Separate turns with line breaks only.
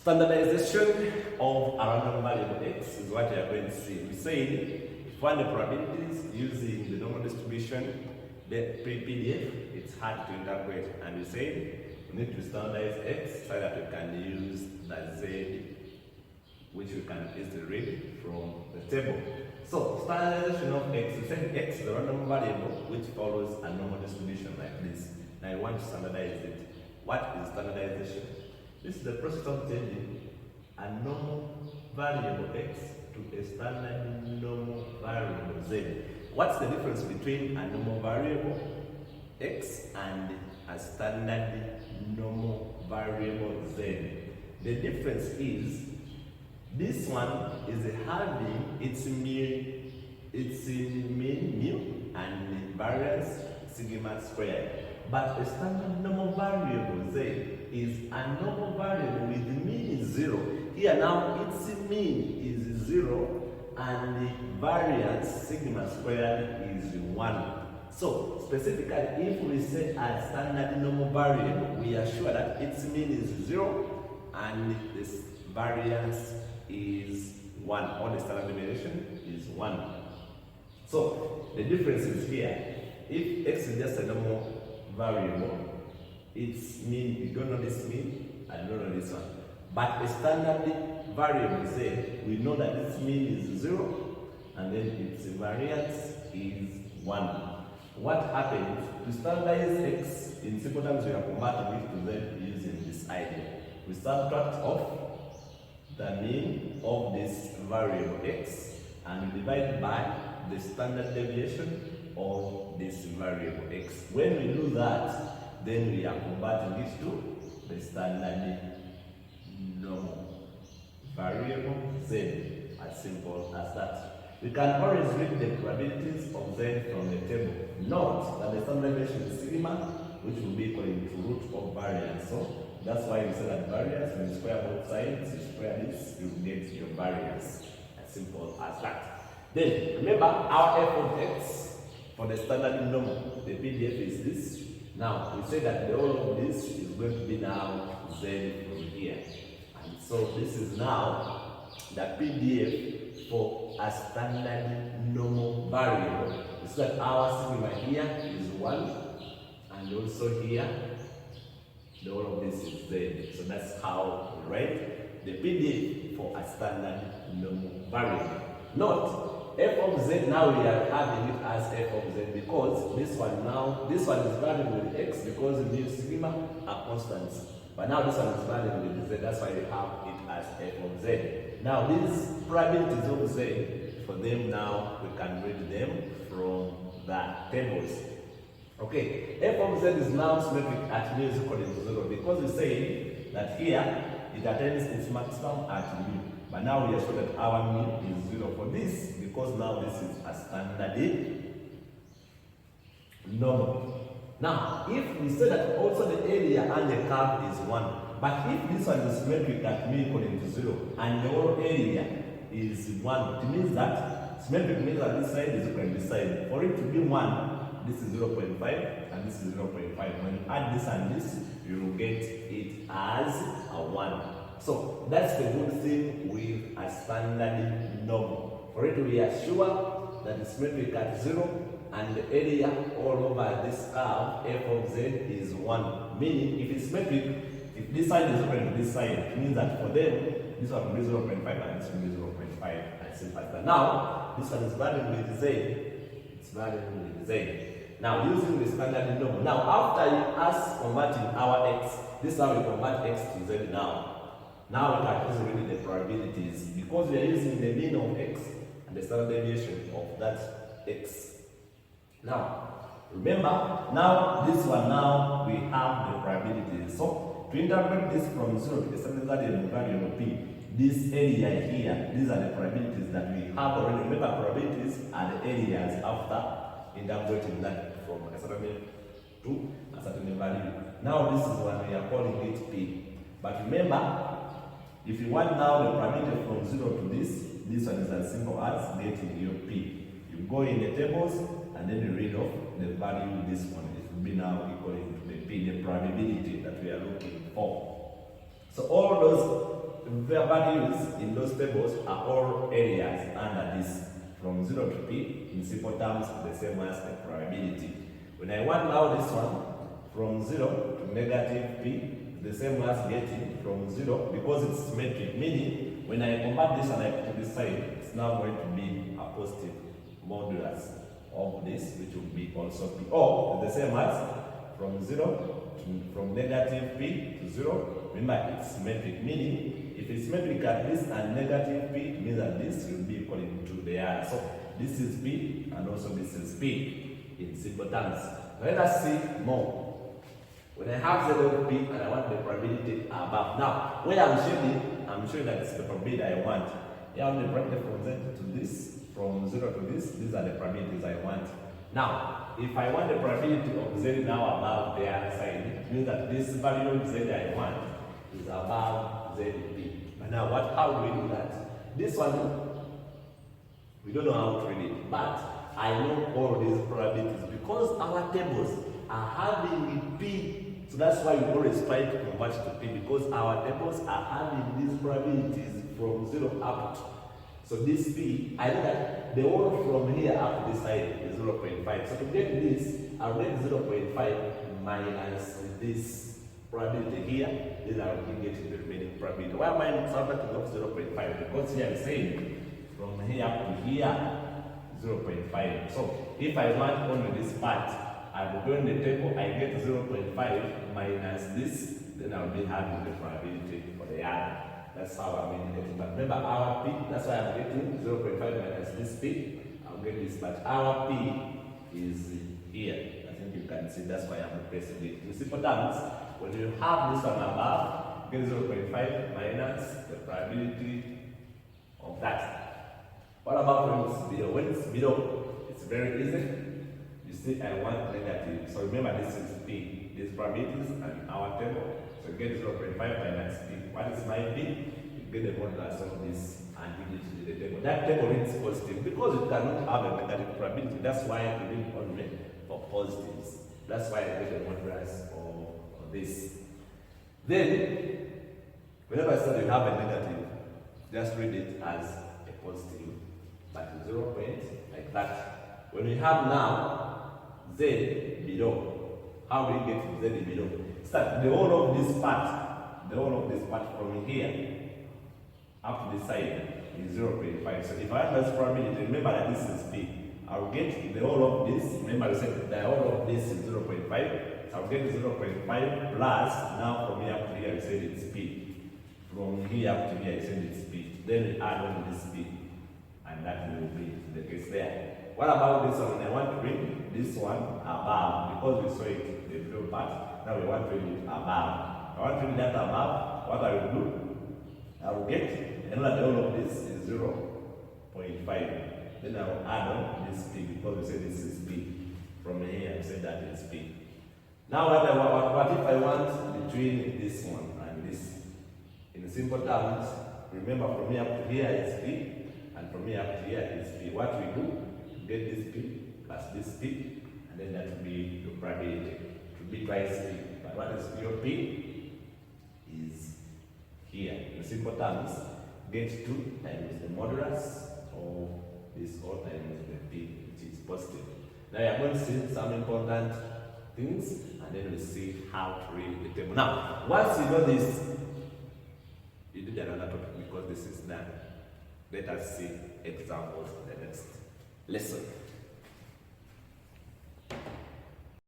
Standardization of a random variable x is what you are going to see. We said to find the probabilities using the normal distribution, the pre-PDF, it's hard to interpret, and we said we need to standardize x so that we can use the z, which we can easily read from the table. So standardization of x, we said x is a random variable which follows a normal distribution like this. Now I want to standardize it. What is standardization? This is the process of changing a normal variable x to a standard normal variable z. What's the difference between a normal variable x and a standard normal variable z? The difference is this one is having its mean mu and variance sigma squared. But a standard normal variable z is a normal variable with mean 0. Here now its mean is 0 and the variance sigma squared is 1. So specifically, if we say a standard normal variable, we are sure that its mean is 0 and this variance is 1, or the standard deviation is 1. So the difference is here. If x is just a normal variable, its mean, you don't know this mean, I don't know this one. But a standard variable z, we know that its mean is 0 and then its variance is 1. What happens to standardize x? In simple terms, we are converting it to z using this idea. We subtract off the mean of this variable x and we divide by the standard deviation of this variable x. When we do that, then we are converting this to the standard normal variable z, as simple as that. We can always read the probabilities of z from the table. Note that the standard deviation is sigma, which will be equal to root of variance. So that's why we say that variance, when you square both sides, you square this, you get your variance. As simple as that. Then remember our f of x for the standard normal, the PDF is this. Now we say that the whole of this is going to be now z from here. And so this is now the PDF for a standard normal variable. We say that our sigma here is 1, and also here the whole of this is z. So that's how we write the PDF for a standard normal variable. Note, f of z, now we are having it as f of z because this one is variable with x because mu sigma are constants. But now this one is variable with z, that's why we have it as f of z. Now these probabilities of z, for them now we can read them from the tables. Okay, f of z is now symmetric at mu is equal to 0 because we say that here it attains its maximum at mu. But now we are sure that our mu is 0 for this because now this is a standard normal. Now, if we say that also the area and the curve is 1, but if this one is symmetric at mu equal to 0 and the whole area is 1, it means that symmetric means that this side is equal to this side. For it to be 1, this is 0.5 and this is 0.5. When you add this and this, you will get it as a 1. So that's the good thing with a standard normal. For it to be assured that it's symmetric at 0 and the area all over this curve f of z is 1. Meaning if it's symmetric, if this side is equal to this side, it means that for them this one will be 0.5 and this will be 0.5, as simple as that. Now this one is variable with z, it's variable with z. Now using the standard normal. Now after us converting our x, this is how we convert x to z now. Now we can easily read the probabilities because we are using the mean of x and the standard deviation of that x. Now, remember, now this one now we have the probabilities. So to interpret this from 0 to the standardized variable p, this area here, these are the probabilities that we have already. Remember, probabilities are the areas after interpreting that from a certain to a certain value. Now this is what we are calling it p. But remember, if you want now the probability from 0 to this one is as simple as getting your p. You go in the tables and then you read off the value this one. It will be now equal to the p, the probability that we are looking for. So all those values in those tables are all areas under this, from 0 to p, in simple terms, the same as the probability. When I want now this one, from 0 to negative p, the same as getting from 0, because it's symmetric, meaning when I convert this and I put to this side, it's now going to be a positive modulus of this, which will be also p. Or the same as from 0 to, from negative p to 0. Remember, it's symmetric, meaning if it's symmetric at this and negative p, it means that this will be equal to the other. So this is p and also this is p in simple terms. Now let us see more. When I have 0 p and I want the probability above. Now, where I'm showing that it's the probability I want. Here I'm the probability from 0 to this, from 0 to this, these are the probabilities I want. Now, if I want the probability of z now above the other side, it means that this value of z I want is above zp. But now, how do we do that? This one, we don't know how to read it, but I know all these probabilities because our tables are having p. So that's why we always try to convert to p, because our tables are having these probabilities from 0 up to. So this p, I know that the one from here up to this side is 0.5. So to get this, I'll get 0.5 minus this probability here. Then I'll be getting the remaining probability. Why am I subtracting off 0.5? Because here I'm saying from here up to here, 0.5. So if I want only this part, I'm going to the table, I get 0.5 minus this, then I'll be having the probability for the other. That's how I'm getting. But remember, our p, that's why I'm getting 0.5 minus this p. I'll get this, but our p is here. I think you can see, that's why I'm replacing it. In simple terms, when you have this one above, get 0.5 minus the probability of that. What about when it's below? When it's below, it's very easy. You see, I want negative. So remember, this is p. These probabilities and our table. So get 0.5 minus p. What is my p? You get the modulus of this and you give it to the table. That table reads positive because it cannot have a negative probability. That's why we need only for positives. That's why I get the modulus of this. Then, whenever I say you have a negative, just read it as a positive, but 0 point like that. When we have now z below, how do we get to z below? Start the whole of this part from here up to this side is 0.5. So if I have this probability, remember that this is p. I'll get the whole of this. Remember I said the whole of this is 0.5. So I'll get 0.5 plus, now from here up to here I said it's p. From here up to here I said it's p. Then we add on this p. And that will be the case there. What about this one? I want to read this one above, because we saw it, the blue part. Now we want to read it above. I want to read that above. What I will do, I will get another all of this is 0.5. Then I will add on this p, because we said this is p. From here, I said that is p. Now what if I want between this one and this? In simple terms, remember from here up to here is p, and from here up to here is p. What we do, get this p plus this p, and then that will be the probability. It will be twice p. But what is your p? Is here. In simple terms, get 2 times the modulus of this all times the p, which is positive. Now you are going to see some important things, and then we'll see how to read the table. Now, once you know this, you do another topic because this is done. Let us see examples in the next lesson.